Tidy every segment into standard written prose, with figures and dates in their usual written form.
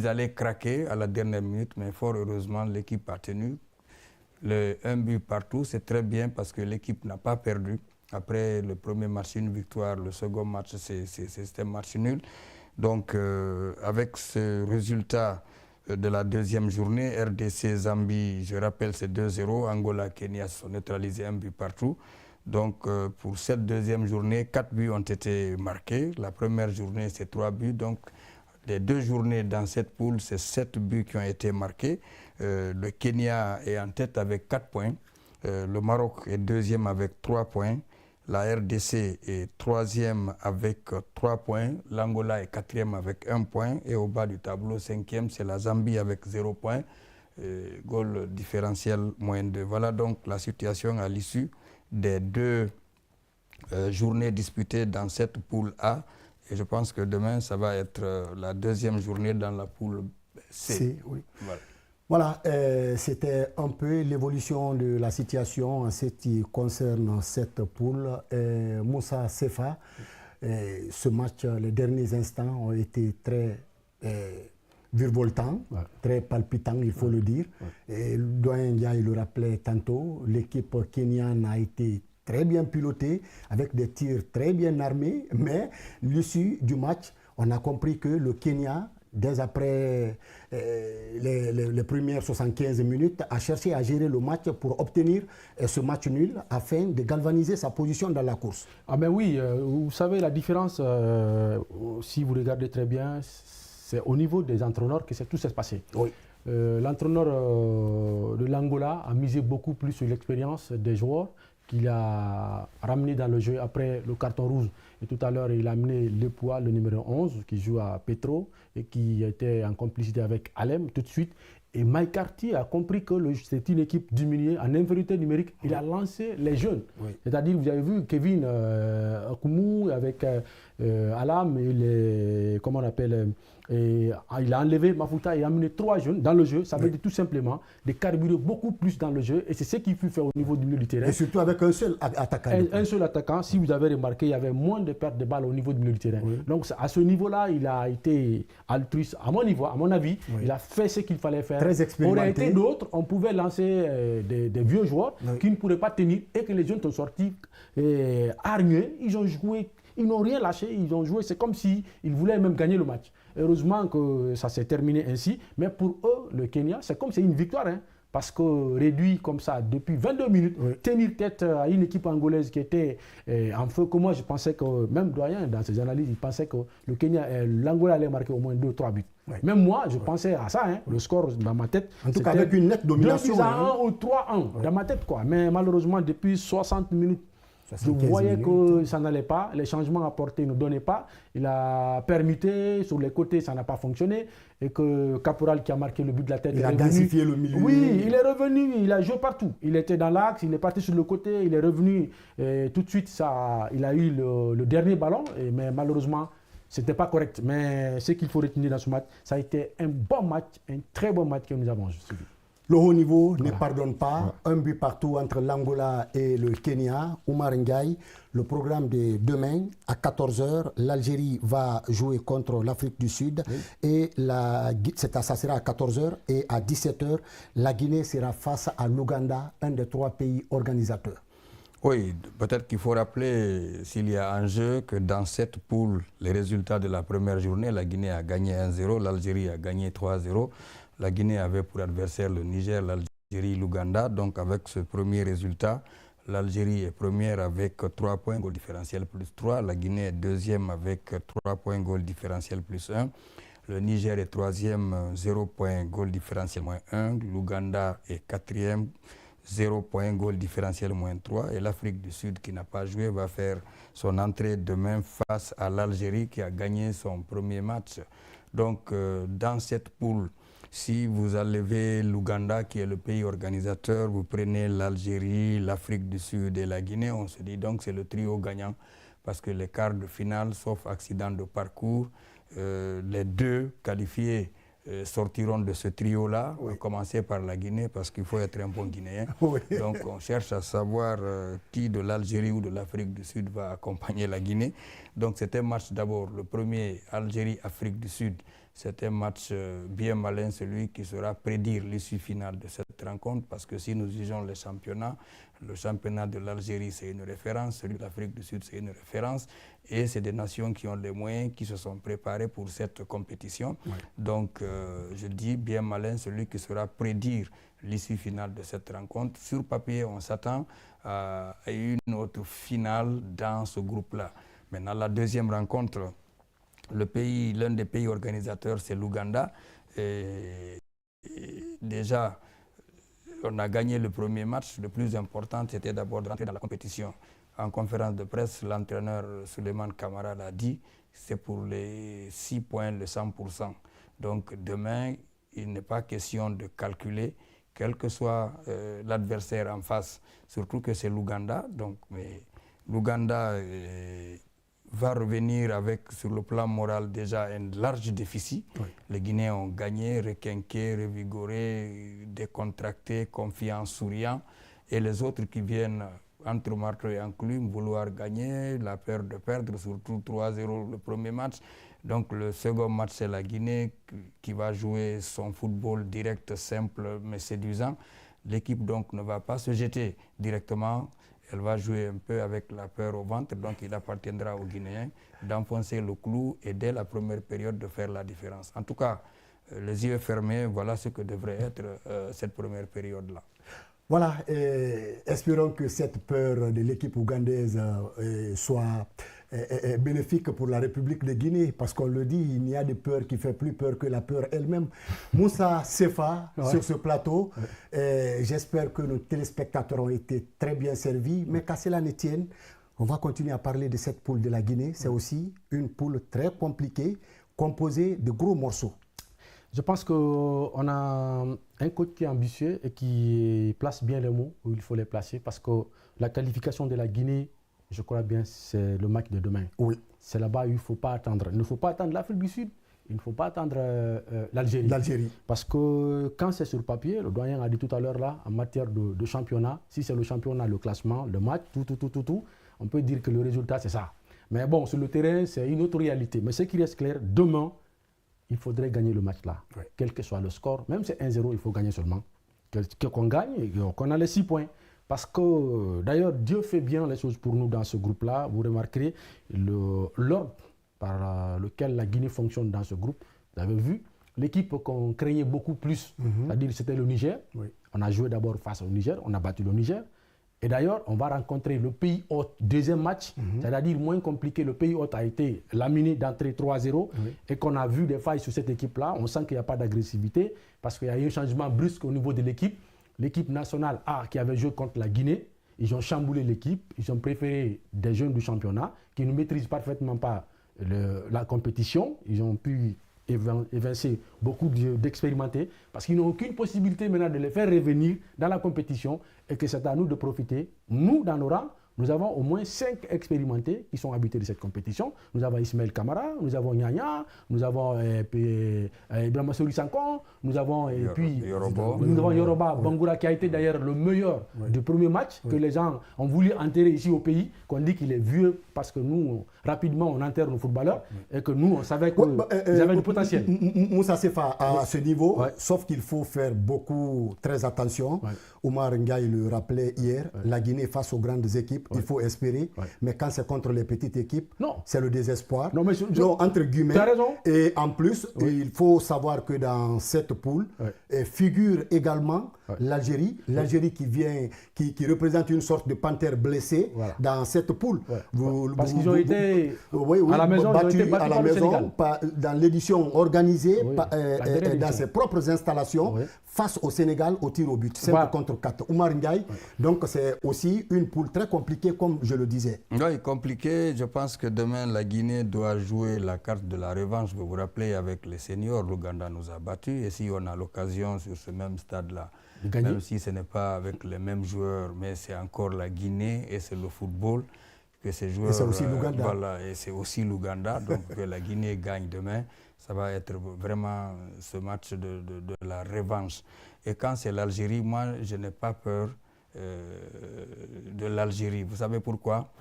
ils allaient craquer à la dernière minute, mais fort heureusement, l'équipe a tenu. Un but partout, c'est très bien parce que l'équipe n'a pas perdu. Après le premier match, une victoire, le second match, c'était un match nul. Donc, avec ce résultat de la deuxième journée, RDC-Zambie, je rappelle, c'est 2-0. Angola-Kenya se sont neutralisés, un but partout. Donc, pour cette deuxième journée, 4 buts ont été marqués. La première journée, c'est 3 buts. Donc, les 2 journées dans cette poule, c'est 7 buts qui ont été marqués. Le Kenya est en tête avec 4 points. Le Maroc est deuxième avec 3 points. La RDC est troisième avec 3 points. L'Angola est quatrième avec 1 point. Et au bas du tableau, cinquième, c'est la Zambie avec 0 point. Goal différentiel moins 2. Voilà donc la situation à l'issue des 2 journées disputées dans cette poule A. Et je pense que demain, ça va être la deuxième journée dans la poule C. Oui. Voilà, c'était un peu l'évolution de la situation en ce qui concerne cette poule. Moussa Sefa, ce match, les derniers instants ont été très virevoltants, très palpitants, il faut le dire. Et Doyen Ndiaye le rappelait tantôt, l'équipe kenyane a été très bien pilotée, avec des tirs très bien armés, mais l'issue du match, on a compris que le Kenya, dès après les premières 75 minutes, a cherché à gérer le match pour obtenir ce match nul afin de galvaniser sa position dans la course. Ah ben oui, vous savez la différence, si vous regardez très bien, c'est au niveau des entraîneurs que tout s'est passé. Oui. L'entraîneur de l'Angola a misé beaucoup plus sur l'expérience des joueurs qu'il a ramené dans le jeu après le carton rouge. Et tout à l'heure, il a amené Lepoua, le numéro 11, qui joue à Petro et qui était en complicité avec Alem tout de suite. Et Mike Carty a compris que c'est une équipe diminuée en infériorité numérique. Il a lancé les jeunes. Oui. C'est-à-dire, vous avez vu Kevin Akumu avec Alam et les, comment on appelle, et il a enlevé Mafuta et a amené 3 jeunes dans le jeu. Ça veut dire tout simplement de carburer beaucoup plus dans le jeu. Et c'est ce qu'il faut faire au niveau du milieu du terrain. Et surtout avec un seul attaquant. Un seul attaquant. Si vous avez remarqué, il y avait moins de pertes de balles au niveau du milieu du terrain. Oui. Donc à ce niveau-là, il a été altruiste. À mon niveau, à mon avis, il a fait ce qu'il fallait faire. Très expérimenté. Aurait été d'autres, on pouvait lancer des vieux joueurs qui ne pourraient pas tenir et que les jeunes sont sortis hargneux. Ils ont joué. Ils n'ont rien lâché, ils ont joué, c'est comme s'ils voulaient même gagner le match. Heureusement que ça s'est terminé ainsi, mais pour eux, le Kenya, c'est comme c'est une victoire, hein, parce que réduit comme ça depuis 22 minutes, tenir tête à une équipe angolaise qui était en feu, que moi je pensais que, même Doyen, dans ses analyses, il pensait que le Kenya, l'Angola allait marquer au moins 2-3 buts. Oui. Même moi, je pensais à ça, hein, le score dans ma tête. En tout cas, avec une nette domination. 2-1 ou 3-1 dans ma tête, quoi. Mais malheureusement, depuis 60 minutes, je voyais que ça n'allait pas, les changements apportés ne donnaient pas. Il a permuté, sur les côtés ça n'a pas fonctionné. Et que Caporal qui a marqué le but de la tête, il a densifié le milieu. Oui, il est revenu, il a joué partout. Il était dans l'axe, il est parti sur le côté, il est revenu. Et tout de suite, il a eu le dernier ballon, mais malheureusement, ce n'était pas correct. Mais ce qu'il faut retenir dans ce match, ça a été un bon match, un très bon match que nous avons suivi. Le haut niveau ne pardonne pas. Un but partout entre l'Angola et le Kenya. Oumar Ndiaye, le programme de demain à 14h, l'Algérie va jouer contre l'Afrique du Sud. Et ça sera à 14h. Et à 17h, la Guinée sera face à l'Ouganda, un des 3 pays organisateurs. Oui, peut-être qu'il faut rappeler, s'il y a un jeu, que dans cette poule, les résultats de la première journée, la Guinée a gagné 1-0, l'Algérie a gagné 3-0. La Guinée avait pour adversaire le Niger, l'Algérie, l'Ouganda. Donc avec ce premier résultat, l'Algérie est première avec 3 points, goal différentiel plus 3. La Guinée est deuxième avec 3 points, goal différentiel plus 1. Le Niger est troisième, 0 points, goal différentiel moins 1. L'Ouganda est quatrième, 0 points, goal différentiel moins 3. Et l'Afrique du Sud, qui n'a pas joué, va faire son entrée demain face à l'Algérie, qui a gagné son premier match. Donc dans cette poule, si vous enlevez l'Ouganda, qui est le pays organisateur, vous prenez l'Algérie, l'Afrique du Sud et la Guinée, on se dit donc c'est le trio gagnant. Parce que les quarts de finale, sauf accident de parcours, les 2 qualifiés sortiront de ce trio-là, à commencer par la Guinée, parce qu'il faut être un bon Guinéen. Donc on cherche à savoir qui de l'Algérie ou de l'Afrique du Sud va accompagner la Guinée. Donc c'était un match d'abord, le premier Algérie-Afrique du Sud, c'est un match bien malin, celui qui sera prédire l'issue finale de cette rencontre, parce que si nous jugeons le championnat de l'Algérie, c'est une référence, celui de l'Afrique du Sud, c'est une référence, et c'est des nations qui ont les moyens, qui se sont préparées pour cette compétition. Oui. Donc, je dis bien malin, celui qui sera prédire l'issue finale de cette rencontre. Sur papier, on s'attend à une autre finale dans ce groupe-là. Maintenant, la deuxième rencontre, l'un des pays organisateurs, c'est l'Ouganda. Déjà, on a gagné le premier match. Le plus important, c'était d'abord de rentrer dans la compétition. En conférence de presse, l'entraîneur Souleymane Camara l'a dit, c'est pour les 6 points, le 100%. Donc demain, il n'est pas question de calculer, quel que soit l'adversaire en face, surtout que c'est l'Ouganda. Donc, l'Ouganda va revenir avec, sur le plan moral, déjà un large déficit. Oui. Les Guinéens ont gagné, requinqué, revigoré, décontracté, confiants, souriants. Et les autres qui viennent, entre marteau et enclume, vouloir gagner, la peur de perdre, surtout 3-0 le premier match. Donc le second match, c'est la Guinée qui va jouer son football direct, simple, mais séduisant. L'équipe donc ne va pas se jeter directement. Elle va jouer un peu avec la peur au ventre, donc il appartiendra aux Guinéens d'enfoncer le clou et dès la première période de faire la différence. En tout cas, les yeux fermés, voilà ce que devrait être cette première période-là. Voilà, espérons que cette peur de l'équipe ougandaise soit bénéfique pour la République de Guinée, parce qu'on le dit, il n'y a de peur qui fait plus peur que la peur elle-même. Moussa Sefa, sur ce plateau, j'espère que nos téléspectateurs ont été très bien servis, mais qu'à cela ne tienne, on va continuer à parler de cette poule de la Guinée. C'est aussi une poule très compliquée, composée de gros morceaux. Je pense qu'on a un coach qui est ambitieux et qui place bien les mots où il faut les placer, parce que la qualification de la Guinée, je crois bien, c'est le match de demain. Oui. C'est là-bas où il ne faut pas attendre. Il ne faut pas attendre l'Afrique du Sud, il ne faut pas attendre l'Algérie. Parce que quand c'est sur papier, le doyen a dit tout à l'heure là, en matière de championnat, si c'est le championnat, le classement, le match, tout, on peut dire que le résultat c'est ça. Mais bon, sur le terrain, c'est une autre réalité. Mais ce qui reste clair, demain, il faudrait gagner le match là, quel que soit le score. Même si c'est 1-0, il faut gagner seulement. Qu'on gagne et qu'on a les 6 points. Parce que d'ailleurs, Dieu fait bien les choses pour nous dans ce groupe-là. Vous remarquerez l'ordre par lequel la Guinée fonctionne dans ce groupe. Vous avez vu, l'équipe qu'on craignait beaucoup plus, c'est-à-dire c'était le Niger. Oui. On a joué d'abord face au Niger, on a battu le Niger. Et d'ailleurs, on va rencontrer le pays hôte. Deuxième match, c'est-à-dire moins compliqué. Le pays hôte a été laminé d'entrée 3-0 et qu'on a vu des failles sur cette équipe-là. On sent qu'il n'y a pas d'agressivité parce qu'il y a eu un changement brusque au niveau de l'équipe. L'équipe nationale A qui avait joué contre la Guinée, ils ont chamboulé l'équipe. Ils ont préféré des jeunes du championnat qui ne maîtrisent parfaitement pas la compétition. Ils ont pu évincer beaucoup d'expérimentés parce qu'ils n'ont aucune possibilité maintenant de les faire revenir dans la compétition et que c'est à nous de profiter. Nous, dans nos rangs, nous avons au moins 5 expérimentés qui sont habitués de cette compétition. Nous avons Ismaël Kamara, nous avons Nyanya, nous avons Ibrahima Sankon, nous avons Yoroba Bangoura qui a été d'ailleurs le meilleur du premier match que les gens ont voulu enterrer ici au pays, qu'on dit qu'il est vieux parce que nous, rapidement, on enterre nos footballeurs et que nous, on savait qu'ils avaient du potentiel. Moussa Sefa, à ce niveau, sauf qu'il faut faire très attention. Oumar Ndiaye le rappelait hier, la Guinée face aux grandes équipes, il faut espérer, mais quand c'est contre les petites équipes, c'est le désespoir. Non, mais entre guillemets, et en plus, il faut savoir que dans cette poule figure également l'Algérie, qui représente une sorte de panthère blessée dans cette poule. Parce qu'ils ont été à la maison, battus à la maison dans l'édition organisée dans ses propres installations face au Sénégal au tir au but, 5 contre 4. Oumar Ndiaye, donc c'est aussi une poule très compliquée, comme je le disais. Oui, compliqué. Je pense que demain, la Guinée doit jouer la carte de la revanche. Vous vous rappelez, avec les seniors, l'Ouganda nous a battus. Et si on a l'occasion sur ce même stade-là, même si ce n'est pas avec les mêmes joueurs, mais c'est encore la Guinée et c'est le football, que ces joueurs... Et c'est aussi l'Ouganda. Voilà, et c'est aussi l'Ouganda. Donc que la Guinée gagne demain. Ça va être vraiment ce match de la revanche. Et quand c'est l'Algérie, moi, je n'ai pas peur de l'Algérie. Vous savez pourquoi?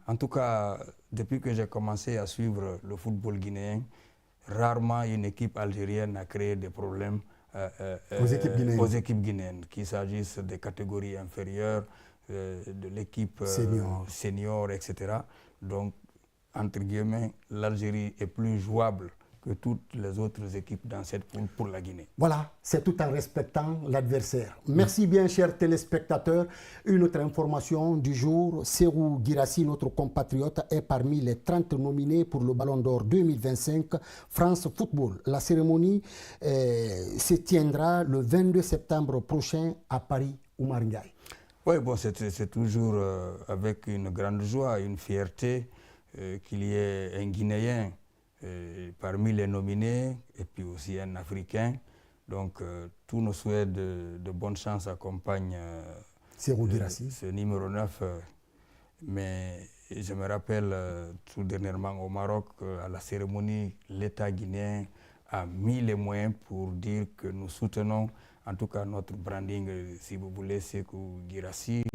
En tout cas, depuis que j'ai commencé à suivre le football guinéen, rarement une équipe algérienne a créé des problèmes aux équipes guinéennes, qu'il s'agisse des catégories inférieures, de l'équipe senior, etc. Donc, entre guillemets, l'Algérie est plus jouable que toutes les autres équipes dans cette poule pour la Guinée. Voilà, c'est tout en respectant l'adversaire. Merci bien, chers téléspectateurs. Une autre information du jour, Serhou Guirassy, notre compatriote, est parmi les 30 nominés pour le Ballon d'Or 2025 France Football. La cérémonie se tiendra le 22 septembre prochain à Paris, Oumar Ndiaye. Oui, bon, c'est toujours avec une grande joie, une fierté qu'il y ait un Guinéen parmi les nominés et puis aussi un Africain. Donc, tous nos souhaits de bonne chance accompagnent ce numéro 9. Mais je me rappelle tout dernièrement au Maroc, à la cérémonie, l'État guinéen a mis les moyens pour dire que nous soutenons en tout cas notre branding, si vous voulez, Sékou Guirassy,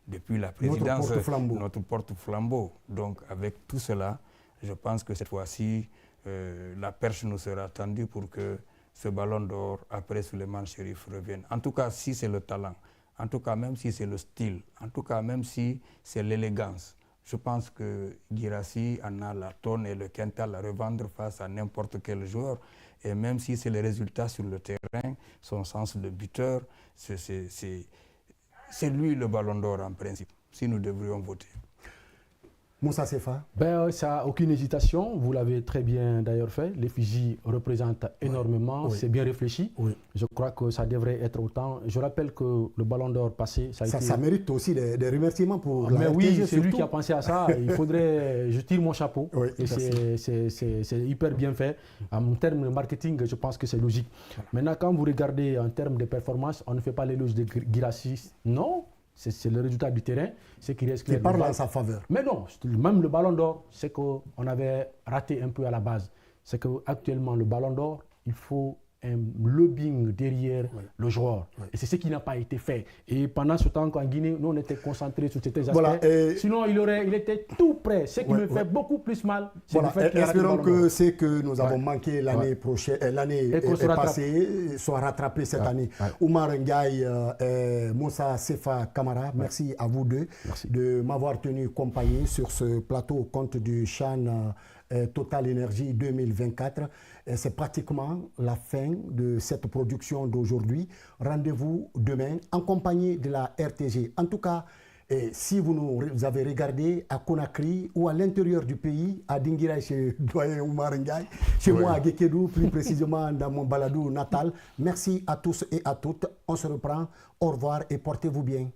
depuis la présidence, notre porte-flambeau. Donc avec tout cela, je pense que cette fois-ci, la perche nous sera tendue pour que ce ballon d'or, après Souleymane Chérif, revienne. En tout cas, si c'est le talent, en tout cas même si c'est le style, en tout cas même si c'est l'élégance, je pense que Guirassy en a la tonne et le quintal à revendre face à n'importe quel joueur. Et même si c'est les résultats sur le terrain, son sens de buteur, c'est lui le ballon d'or en principe, si nous devrions voter. Moussa Sefa. Ça n'a aucune hésitation, vous l'avez très bien d'ailleurs fait. L'effigie représente énormément, c'est bien réfléchi. Oui. Je crois que ça devrait être autant. Je rappelle que le ballon d'or passé, ça mérite aussi des remerciements pour la RTG. Oui, c'est lui qui a pensé à ça. Il faudrait, je tire mon chapeau. Oui, c'est hyper bien fait. En termes de marketing, je pense que c'est logique. Voilà. Maintenant, quand vous regardez en termes de performance, on ne fait pas l'éloge de Guirassy. Non. C'est le résultat du terrain, c'est qu'il reste qui parle en sa faveur. Mais non, même le ballon d'or, c'est qu'on avait raté un peu à la base. C'est qu'actuellement, le ballon d'or, il faut un lobbying derrière le joueur. Et c'est ce qui n'a pas été fait. Et pendant ce temps qu'en Guinée, nous, on était concentrés sur ces aspects. Sinon, il était tout prêt. Ce qui me fait beaucoup plus mal, c'est le fait qu'il a raté le ballon d'or. Espérons que ce que nous avons manqué l'année prochaine, l'année passée, soit rattrapé cette année. Oumar Ndiaye et Moussa Sefa Kamara, merci à vous deux de m'avoir tenu compagnie sur ce plateau au compte du CHAN Total Énergie 2024. C'est pratiquement la fin de cette production d'aujourd'hui. Rendez-vous demain en compagnie de la RTG. En tout cas, si vous nous avez regardé à Conakry ou à l'intérieur du pays, à Dinguiraye chez Doyen Oumar Ndiaye, chez moi à Guékédou, plus précisément dans mon baladou natal. Merci à tous et à toutes. On se reprend. Au revoir et portez-vous bien.